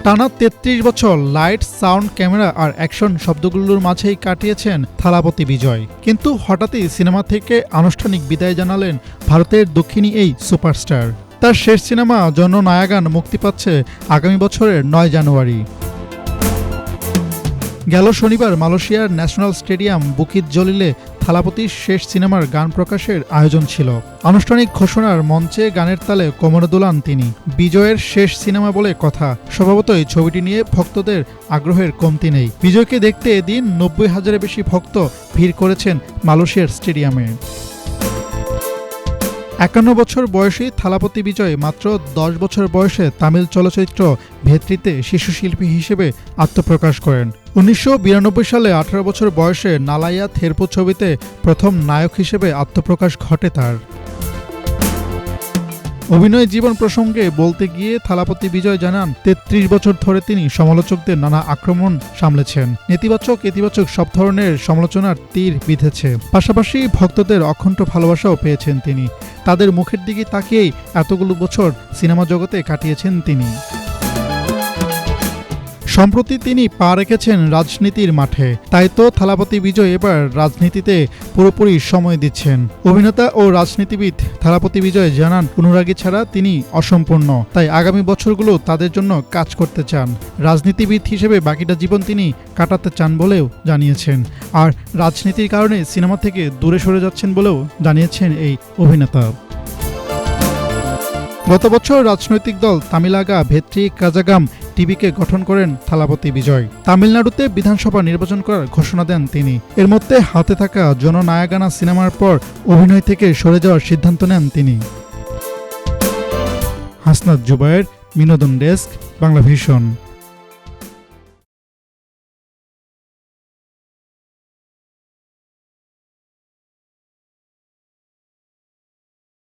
টানা ৩৩ বছর light, sound, camera আর action শব্দগুলোর মাঝেই কাটিয়েছেন থালাপতি বিজয়। কিন্তু হঠাৎই সিনেমা থেকে আনুষ্ঠানিক বিদায় জানালেন ভারতের দক্ষিণী এই সুপারস্টার। তার শেষ সিনেমা জননায়গান মুক্তি পাচ্ছে আগামী বছরের ৯ জানুয়ারি। গেল শনিবার মালয়েশিয়ার ন্যাশনাল স্টেডিয়াম বুকিত জলিলে থালাপতির শেষ সিনেমার গান প্রকাশের আয়োজন ছিল। আনুষ্ঠানিক ঘোষণার মঞ্চে গানের তালে কোমরে দোলান তিনি। বিজয়ের শেষ সিনেমা বলে কথা, স্বভাবতই ছবিটি নিয়ে ভক্তদের আগ্রহের কমতি নেই। বিজয়কে দেখতে এদিন ৯০,০০০-এর বেশি ভক্ত ভিড় করেছেন মালয়েশিয়ার স্টেডিয়ামে। ৫১ বছর বয়সী থালাপতি বিজয় মাত্র ১০ বছর বয়সে তামিল চলচ্চিত্র ভেত্রিতে শিশু শিল্পী হিসেবে আত্মপ্রকাশ করেন। ১৯৯২ সালে ১৮ বছর বয়সে নালাইয়া থেরপো ছবিতে প্রথম নায়ক হিসেবে আত্মপ্রকাশ ঘটে তার। অভিনয় জীবন প্রসঙ্গে বলতে গিয়ে থালাপতি বিজয় জানান, ৩৩ বছর ধরে তিনি সমালোচকদের নানা আক্রমণ সামলেছেন। নেতিবাচক, ইতিবাচক সব ধরনের সমালোচনার তীর বিঁধেছে। পাশাপাশি ভক্তদের অখণ্ড ভালোবাসাও পেয়েছেন তিনি। তাদের মুখের দিকে তাকিয়েই এতগুলো বছর সিনেমা জগতে কাটিয়েছেন তিনি। সম্প্রতি তিনি পা রেখেছেন রাজনীতির মাঠে, তাই তো থালাপতি বিজয় এবার রাজনীতিতে পুরোপুরি সময় দিচ্ছেন। অভিনেতা ও রাজনীতিবিদ থালাপতি বিজয় জানান, অনুরাগী ছাড়া তিনি অসম্পূর্ণ, তাই আগামী বছরগুলো তাদের জন্য কাজ করতে চান। রাজনীতিবিদ হিসেবে বাকিটা জীবন তিনি কাটাতে চান বলেও জানিয়েছেন। আর রাজনীতির কারণে সিনেমা থেকে দূরে সরে যাচ্ছেন বলেও জানিয়েছেন এই অভিনেতা। গত বছর রাজনৈতিক দল তামিলাগা ভেত্রি কাজাগাম টিভিকে গঠন করেন থালাপতি বিজয়। তামিলনাড়ুতে বিধানসভা নির্বাচন করার ঘোষণা দেন তিনি। এর মধ্যে হাতে থাকা জননায়গানা সিনেমার পর অভিনয় থেকে সরে যাওয়ার সিদ্ধান্ত নেন তিনি। হাসনাত জুবায়ের, বিনোদন ডেস্ক, বাংলা ভিশন।